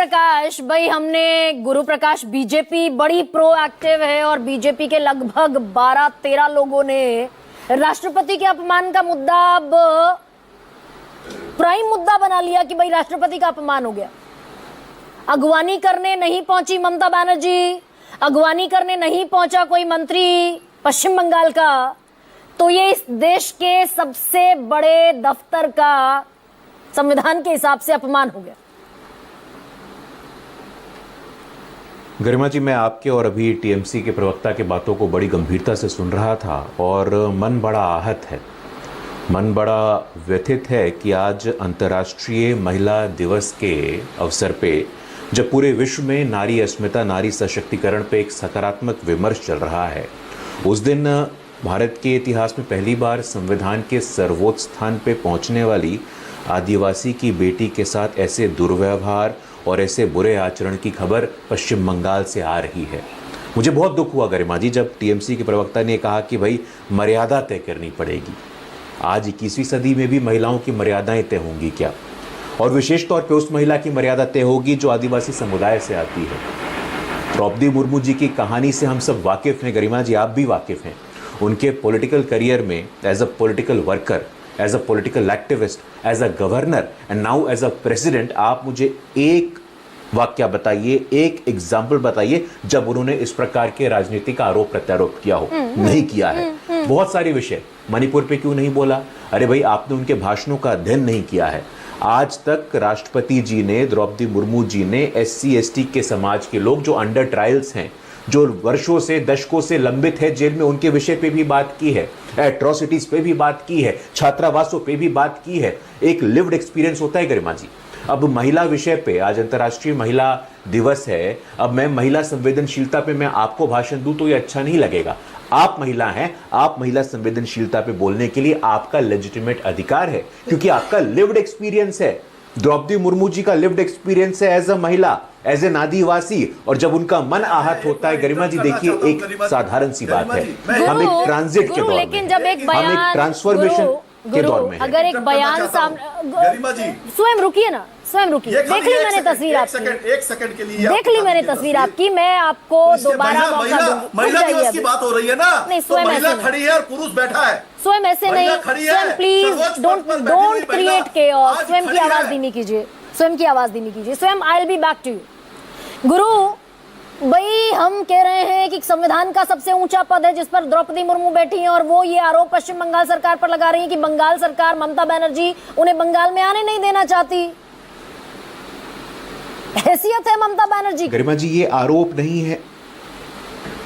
प्रकाश भाई, हमने गुरु प्रकाश, बीजेपी बड़ी प्रोएक्टिव है और बीजेपी के लगभग 12-13 लोगों ने राष्ट्रपति के अपमान का मुद्दा अब प्राइम मुद्दा बना लिया कि भाई राष्ट्रपति का अपमान हो गया। अगवानी करने नहीं पहुंची ममता बनर्जी, अगवानी करने नहीं पहुंचा कोई मंत्री पश्चिम बंगाल का, तो ये इस देश के सबसे बड़े दफ्तर का संविधान के हिसाब से अपमान हो गया। गरिमा जी, मैं आपके और अभी टीएमसी के प्रवक्ता के बातों को बड़ी गंभीरता से सुन रहा था और मन बड़ा आहत है, मन बड़ा व्यथित है कि आज अंतर्राष्ट्रीय महिला दिवस के अवसर पे जब पूरे विश्व में नारी अस्मिता, नारी सशक्तिकरण पे एक सकारात्मक विमर्श चल रहा है, उस दिन भारत के इतिहास में पहली बार संविधान के सर्वोच्च स्थान पे पहुंचने वाली आदिवासी की बेटी के साथ ऐसे दुर्व्यवहार और ऐसे बुरे आचरण की खबर पश्चिम बंगाल से आ रही है। मुझे बहुत दुख हुआ गरिमा जी जब टीएमसी के प्रवक्ता ने कहा कि भाई मर्यादा तय करनी पड़ेगी। आज 21वीं सदी में भी महिलाओं की मर्यादाएं तय होंगी क्या? और विशेष तौर पे उस महिला की मर्यादा तय होगी जो आदिवासी समुदाय से आती है। द्रौपदी मुर्मू जी की कहानी से हम सब वाकिफ हैं गरिमा जी, आप भी वाकिफ हैं। उनके पॉलिटिकल करियर में as a political worker, as a political activist, as a governor and now as a president, आप मुझे एक वाक्य बताइए, एक एग्जाम्पल बताइए जब उन्होंने इस प्रकार के राजनीतिक आरोप प्रत्यारोप किया हो। नहीं किया है। बहुत सारे विषय, मणिपुर पे क्यों नहीं बोला? अरे भाई, आपने उनके भाषणों का अध्ययन नहीं किया है। आज तक राष्ट्रपति जी ने, द्रौपदी मुर्मू जी ने SC ST के समाज के लोग जो अंडर ट्रायल्स हैं, जो वर्षों से दशकों से लंबित है जेल में, उनके विषय पे भी बात की है, एट्रोसिटीज पे भी बात की है, छात्रावासों पे भी बात की है। एक लिव्ड एक्सपीरियंस होता है गरिमा जी। अब महिला विषय पे आज अंतर्राष्ट्रीय महिला दिवस है, अब मैं महिला संवेदनशीलता पे मैं आपको भाषण दूं तो ये अच्छा नहीं लगेगा। आप महिला हैं, आप महिला संवेदनशीलता पे बोलने के लिए आपका लेजिटिमेट अधिकार है, क्योंकि आपका लिव्ड एक्सपीरियंस है। द्रौपदी मुर्मू जी का लिव्ड एक्सपीरियंस है एज अ महिला, एज एन आदिवासी, और जब उनका मन आहत होता है गरिमा जी, देखिए एक साधारण सी बात है, हम एक ट्रांजिट के दौर में, लेकिन जब एक बयान, हम एक ट्रांसफॉर्मेशन के दौर में, अगर एक बयान सामने, स्वयं रुकिए ना, स्वयं रुकिए। देख ली मैंने तस्वीर आपकी, एक सेकंड के लिए देख ली मैंने तस्वीर आपकी, मैं आपको दोबारा मौका दूंगी। महिला दिवस की बात हो रही है ना, नहीं, स्वयं महिला खड़ी है और पुरुष बैठा है। स्वयं ऐसे नहीं, स्वयं प्लीज डोंट क्रिएट केओस। स्वयं की आवाज धीमी कीजिए, स्वयं की आवाज धीमी कीजिए। स्वयं I will be back to you. गुरु भाई, हम कह रहे हैं कि संविधान का सबसे ऊंचा पद है जिस पर द्रौपदी मुर्मू बैठी हैं, और वो ये आरोप पश्चिम बंगाल सरकार पर लगा रही है कि बंगाल सरकार, ममता बनर्जी उन्हें बंगाल में आने नहीं देना चाहती। हैसियत है ममता बनर्जी। गरिमा जी, ये आरोप नहीं है।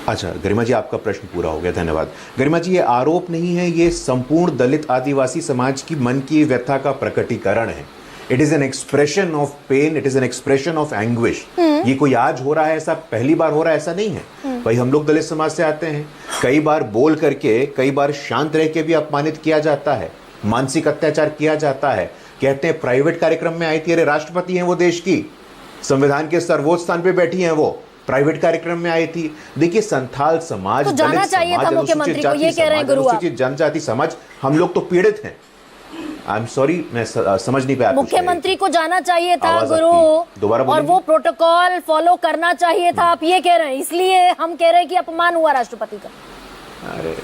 अच्छा गरिमा जी, आपका प्रश्न पूरा हो गया, धन्यवाद। गरिमा जी, ये आरोप नहीं है, ये संपूर्ण दलित आदिवासी समाज की मन की व्यथा का प्रकटीकरण है। It is an expression of pain, it is an expression of anguish. ये कोई आज हो रहा है, ऐसा पहली बार हो रहा है ऐसा नहीं है। भाई, हम लोग दलित समाज से आते हैं, कई बार बोल करके, कई बार शांत रह के भी अपमानित किया जाता है, मानसिक अत्याचार किया जाता है। कहते हैं प्राइवेट कार्यक्रम में आई थी, अरे राष्ट्रपति हैं वो देश की, संविधान के सर्वोच्च स्थान पे बैठी हैं वो, प्राइवेट कार्यक्रम में आई थी। देखिए, संथाल समाज, तो जाना चाहिए था मुख्यमंत्री को, ये कह रहे हैं गुरु, अनुसूचित जनजाति समाज, हम लोग तो पीड़ित हैं। आई एम सॉरी, मैं समझ नहीं पाया। मुख्यमंत्री को जाना चाहिए था गुरु, और वो प्रोटोकॉल फॉलो करना चाहिए था, आप ये कह रहे हैं, इसलिए हम कह रहे हैं कि अपमान हुआ राष्ट्रपति का। अरे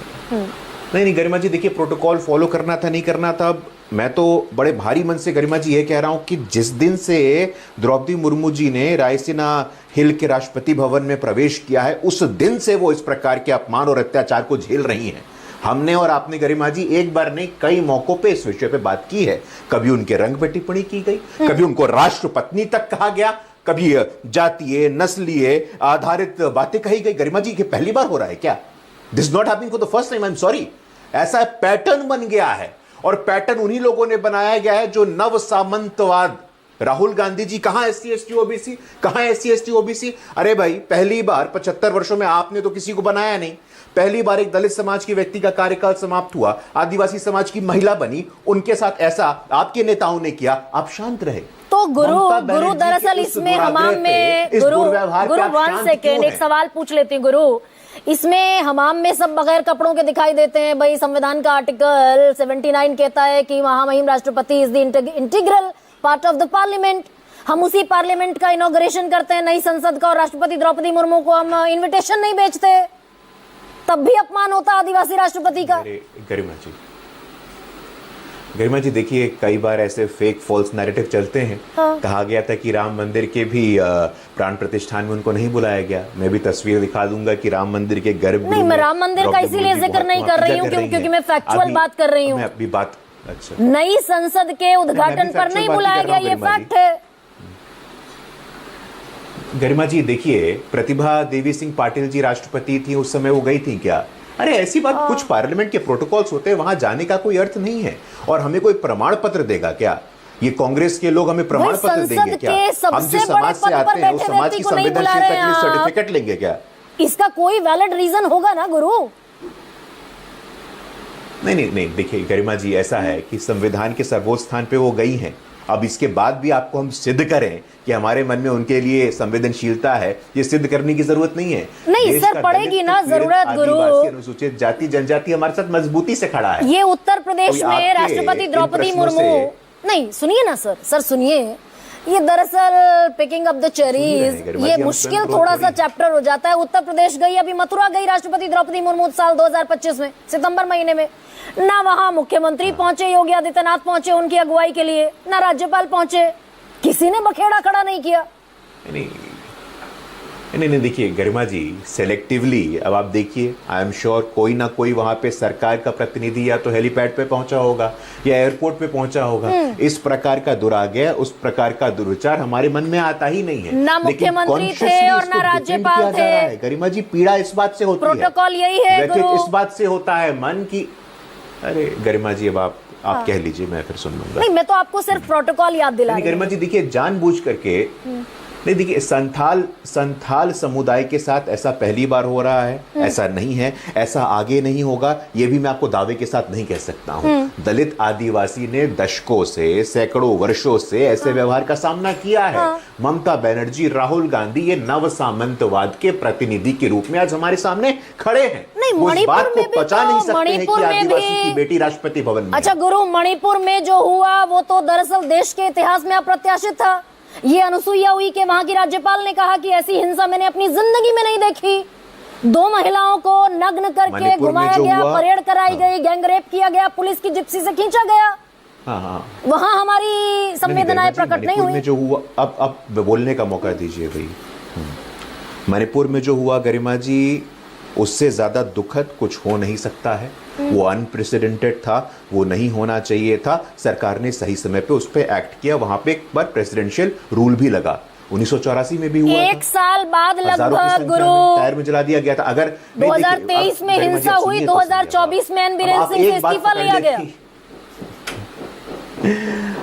नहीं गरिमा जी, देखिए प्रोटोकॉल फॉलो करना था, नहीं करना था। मैं तो बड़े भारी मन से गरिमा जी ये कह रहा हूं कि जिस दिन से द्रौपदी मुर्मू जी ने रायसीना हिल के राष्ट्रपति भवन में प्रवेश किया है, उस दिन से वो इस प्रकार के अपमान और अत्याचार को झेल रही हैं। हमने और आपने गरिमा जी एक बार नहीं, कई मौकों पे इस विषय पे बात की है। कभी उनके रंग पे टिप्पणी की गई, कभी उनको राष्ट्रपत्नी तक कहा गया, कभी जातीय नस्लीय आधारित बातें कही गई। गरिमा जी, ये पहली बार हो रहा है क्या? This not happening for the first time, I am sorry. ऐसा पैटर्न बन गया है, और पैटर्न उन्हीं लोगों ने बनाया गया है जो नव सामंतवाद। राहुल गांधी जी कहां SC ST OBC, कहां SC ST OBC? अरे भाई, पहली बार 75 वर्षों में आपने तो किसी को बनाया नहीं। पहली बार एक दलित समाज के व्यक्ति का कार्यकाल समाप्त हुआ, आदिवासी समाज की महिला बनी, उनके साथ ऐसा आपके नेताओं ने किया, आप शांत रहे। तो गुरु दरअसल इसमें हमाम में, गुरु 1 सेकेंड एक सवाल पूछ लेते हैं गुरु, इसमें हमाम में सब बगैर कपड़ों के दिखाई देते हैं। भाई, संविधान का आर्टिकल 79 कहता है कि महामहिम राष्ट्रपति is the integral part of the parliament. हम उसी पार्लियामेंट का इनॉग्रेशन करते हैं, नई संसद का, और राष्ट्रपति द्रौपदी मुर्मू को हम इनविटेशन नहीं भेजते, तब भी अपमान होता आदिवासी राष्ट्रपति का। गरिमा जी देखिए, कई बार ऐसे फेक फॉल्स नैरेटिव चलते हैं। हाँ। कहा गया था कि राम मंदिर के भी प्राण प्रतिष्ठान में उनको नहीं बुलाया गया। मैं भी तस्वीर दिखा दूंगा कि राम मंदिर के गर्भ नहीं, मैं राम मंदिर का इसीलिए जिक्र नहीं कर रही हूँ क्योंकि मैं फैक्चुअल बात कर रही हूँ। अभी बात अच्छा, नई संसद के उद्घाटन पर नहीं बुलाया गया, ये फैक्ट है। गरिमा जी देखिए, प्रतिभा देवी सिंह पाटिल जी राष्ट्रपति थी उस समय, वो गई थी क्या? अरे ऐसी बात, कुछ पार्लियामेंट के प्रोटोकॉल्स होते हैं, वहां जाने का कोई अर्थ नहीं है। और हमें कोई प्रमाण पत्र देगा क्या? ये कांग्रेस के लोग हमें प्रमाण पत्र देंगे क्या? हम जिस समाज से आते हैं उस समाज की संवेदनशीलता के लिए सर्टिफिकेट लेंगे क्या? इसका कोई वैलिड रीजन होगा ना गुरु? नहीं देखिए गरिमा जी, ऐसा है कि संविधान के सर्वोच्च स्थान पे वो गई हैं। अब इसके बाद भी आपको हम सिद्ध करें कि हमारे मन में उनके लिए संवेदनशीलता है, ये सिद्ध करने की जरूरत नहीं है। नहीं सर, पड़ेगी ना जरूरत गुरु। अनुसूचित जाति जनजाति हमारे साथ मजबूती से खड़ा है। ये उत्तर प्रदेश में राष्ट्रपति द्रौपदी मुर्मू, नहीं सुनिए ना सर सुनिए, ये दरअसल पिकिंग अप द चेरीज, ये मुश्किल थोड़ा सा चैप्टर हो जाता है। उत्तर प्रदेश गई, अभी मथुरा गई राष्ट्रपति द्रौपदी मुर्मू साल 2025 में सितंबर महीने में। ना वहां मुख्यमंत्री पहुंचे, योगी आदित्यनाथ पहुंचे उनकी अगुवाई के लिए, ना राज्यपाल पहुंचे, किसी ने बखेड़ा खड़ा नहीं किया। नहीं देखिए गरिमा जी, सेलेक्टिवली अब आप देखिए, आई एम श्योर कोई ना कोई वहां पे सरकार का प्रतिनिधि या तो हेलीपैड पे पहुंचा होगा या एयरपोर्ट पे पहुंचा होगा। इस प्रकार का दुराग्रह, उस प्रकार का दुर्विचार हमारे मन में आता ही नहीं है। ना मुख्यमंत्री थे और ना राज्यपाल थे। गरिमा जी, पीड़ा इस बात से होती है, प्रोटोकॉल यही है गुरु, इस बात से होता है मन की। अरे गरिमा जी, अब आप कह लीजिए, मैं फिर सुन लूंगा। नहीं, मैं तो आपको सिर्फ प्रोटोकॉल याद दिला रही हूं। गरिमा जी देखिए, जानबूझ करके नहीं, देखिए संथाल समुदाय के साथ ऐसा पहली बार हो रहा है, ऐसा नहीं है, ऐसा आगे नहीं होगा, ये भी मैं आपको दावे के साथ नहीं कह सकता हूं। दलित आदिवासी ने दशकों से, सैकड़ों वर्षों से ऐसे व्यवहार का सामना किया है। ममता बनर्जी, राहुल गांधी ये नव सामंतवाद के प्रतिनिधि के रूप में आज हमारे सामने खड़े हैं। मणिपुर में भी पचा नहीं सकते हैं कि आदिवासी की बेटी राष्ट्रपति भवन में। अच्छा गुरु, मणिपुर में जो हुआ वो तो दरअसल देश के इतिहास में अप्रत्याशित था। ये अनुसुईया हुई कि वहां की राज्यपाल ने कहा कि ऐसी हिंसा मैंने अपनी जिंदगी में नहीं देखी। 2 महिलाओं को नग्न करके घुमाया गया, परेड कराई गई, गैंगरेप किया गया, पुलिस की जिप्सी से खींचा गया। वहां हमारी संवेदनाएं प्रकट नहीं हुई। जो हुआ, अब बोलने का मौका दीजिए भाई। मणिपुर में जो हुआ गरिमा जी, उससे ज्यादा दुखद कुछ हो नहीं सकता है। वो अनप्रेसिडेंटेड था, वो नहीं होना चाहिए था। सरकार ने सही समय पे उस पे एक्ट किया। वहां पे एक बार प्रेसिडेंशियल रूल भी लगा, 1984 में भी हुआ। एक साल बाद लगभग गुरु टायर में जला दिया गया था। अगर 2023 में हिंसा हुई, 2024 में बीरेन सिंह से इस्तीफा लिया गया।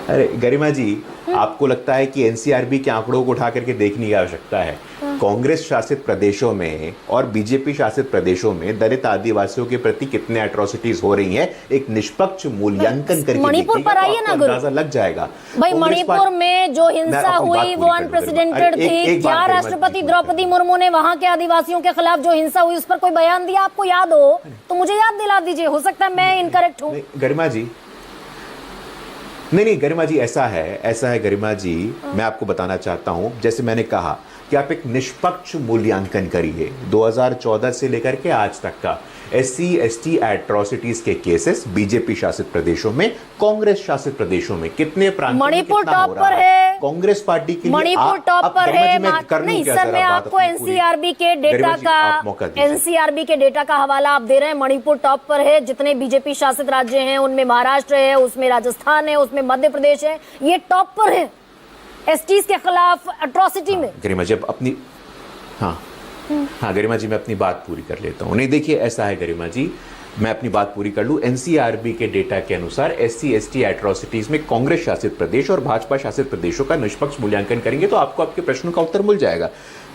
अरे गरिमा जी, आपको लगता है कि एनसीआरबी के आंकड़ों को उठा करके देखने की आवश्यकता है? कांग्रेस शासित प्रदेशों में और बीजेपी शासित प्रदेशों में दलित आदिवासियों के प्रति कितने एट्रोसिटीज हो रही हैं, एक निष्पक्ष मूल्यांकन करके मणिपुर पर आइए ना गुरु, अंदाजा लग जाएगा। भाई मणिपुर में जो हिंसा हुई वो अनप्रेसिडेंटेड थी। क्या राष्ट्रपति द्रौपदी मुर्मू ने वहां के आदिवासियों के खिलाफ जो हिंसा हुई उस पर कोई बयान दिया? आपको याद हो तो मुझे याद दिला दीजिए, हो सकता है मैं इनकरेक्ट हूँ। गरिमा जी, नहीं गरिमा जी, ऐसा है गरिमा जी, मैं आपको बताना चाहता हूं, जैसे मैंने कहा कि आप एक निष्पक्ष मूल्यांकन करिए 2014 से लेकर के आज तक का SC ST एट्रोसिटीज के केसेस बीजेपी शासित प्रदेशों में, कांग्रेस शासित प्रदेशों में कितने प्रांतों में मणिपुर टॉप पर है। कांग्रेस पार्टी के लिए मणिपुर टॉप पर है। नहीं सर, मैं आपको एनसीआरबी के डेटा का हवाला आप दे रहे हैं। मणिपुर टॉप पर है। जितने बीजेपी शासित राज्य हैं उनमें महाराष्ट्र है, उसमें राजस्थान है, उसमें मध्य प्रदेश है, ये टॉप पर है एसटीज के खिलाफ एट्रोसिटी में। गरिमा जी अपनी हाँ गरिमा जी, मैं अपनी बात पूरी कर लेता हूँ। नहीं देखिए, ऐसा है गरिमा जी, मैं अपनी बात पूरी कर लूँ। एनसीआरबी के डेटा के अनुसार SC ST एट्रोसिटीज में कांग्रेस शासित प्रदेश और भाजपा शासित प्रदेशों का निष्पक्ष मूल्यांकन करेंगे तो आपको आपके प्रश्न का उत्तर मिल जाएगा।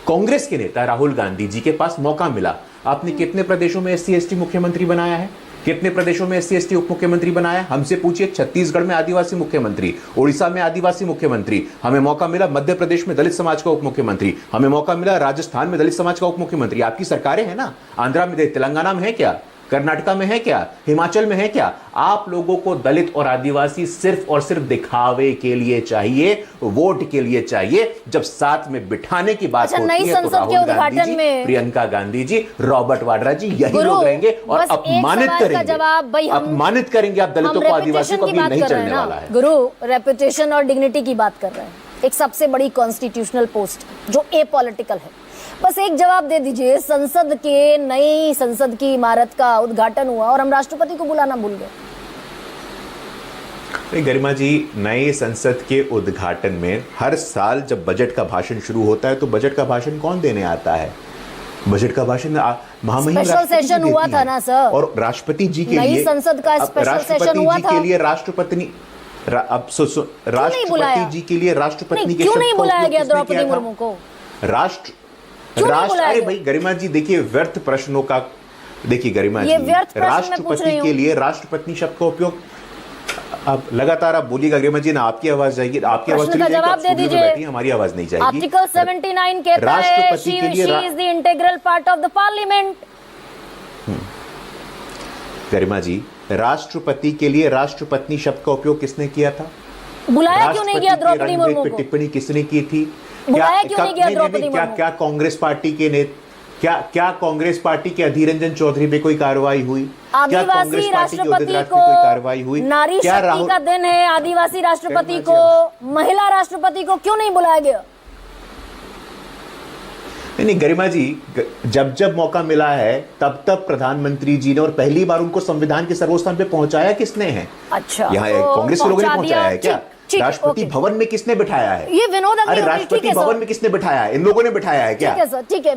कांग्रेस के नेता राहुल गांधी जी के पास मौका मिला। आपने कितने प्रदेशों में SC ST मुख्यमंत्री बनाया है? कितने प्रदेशों में SC ST उप मुख्यमंत्री बनाया? हमसे पूछिए। छत्तीसगढ़ में आदिवासी मुख्यमंत्री, उड़ीसा में आदिवासी मुख्यमंत्री, हमें मौका मिला मध्य प्रदेश में दलित समाज का उप मुख्यमंत्री, हमें मौका मिला राजस्थान में दलित समाज का उप मुख्यमंत्री। आपकी सरकारें हैं ना, आंध्रा में, तेलंगाना में है क्या? कर्नाटका में है क्या, हिमाचल में है क्या? आप लोगों को दलित और आदिवासी सिर्फ और सिर्फ दिखावे के लिए चाहिए, वोट के लिए चाहिए। जब साथ में बिठाने की बात अच्छा, होती नई है तो संसद के राहुल गांधी उद्घाटन जी, में प्रियंका गांधी जी, रॉबर्ट वाड्रा जी, यही गुरु, लोग रहेंगे और बस एक अपमानित सवाल का करेंगे। जवाब, भाई हम- अपमानित करेंगे आप दलितों को, आदिवासियों को, की भी बात नहीं कर रहे चलने हैं वाला ना है। गुरु, रेपुटेशन और डिग्निटी की बात कर रहे हैं, एक सबसे बड़ी कॉन्स्टिट्यूशनल पोस्ट जो ए-पॉलिटिकल है। बस एक जवाब दे दीजिए, संसद के नई संसद की इमारत का उद्घाटन हुआ और हम राष्ट्रपति को बुलाना भूल गए। गरिमा जी, नए संसद के उद्घाटन में हर साल जब बजट का भाषण शुरू होता है तो बजट का भाषण कौन देने आता है? बजट का भाषण महामहिम स्पेशल सेशन हुआ था ना सर, और राष्ट्रपति जी के नई लिए संसद का स्पेशल सेशन हुआ था। के लिए राष्ट्रपति राष्ट्रपति जी के लिए राष्ट्रपति के क्यों नहीं बुलाया गया किसने द्रौपदी किया था? मुर्मू को? अरे भाई गरिमा जी, देखिए व्यर्थ प्रश्नों का, देखिए गरिमा जी, राष्ट्रपति के लिए राष्ट्रपति शब्द का उपयोग, अब लगातार आप बोलिएगा गरिमा जी ना, आपकी आवाज जाएगी, आपकी आवाज चली जाएगी, जवाब दे दीजिए, हमारी आवाज नहीं जाएगी। आर्टिकल 79 कहता है she is the integral part of the parliament. Garima ji, राष्ट्रपति के लिए राष्ट्रपति शब्द का उपयोग किसने किया था? बुलाया क्यों नहीं गया द्रौपदी मुर्मू को? टिप्पणी किसने की थी? बुलाया क्यों नहीं गया द्रौपदी मुर्मू? क्या कांग्रेस पार्टी के क्या कांग्रेस पार्टी के अधीर रंजन चौधरी पे कोई कार्रवाई हुई? क्या कांग्रेस पार्टी के उदित राज पे कोई कार्रवाई हुई? नारी शक्ति का दिन है, आदिवासी राष्ट्रपति को, महिला राष्ट्रपति को क्यों नहीं बुलाया गया? नहीं गरिमा जी, जब जब मौका मिला है तब तब प्रधानमंत्री जी ने, और पहली बार उनको संविधान के सर्वोच्च पे पहुंचाया किसने है? अच्छा, यहाँ कांग्रेस के लोगों ने पहुंचाया है क्या? राष्ट्रपति भवन में किसने बिठाया है? ये विनोद, अरे राष्ट्रपति भवन में किसने बिठाया है? इन लोगों ने बिठाया है क्या? ठीक है सर, ठीक है।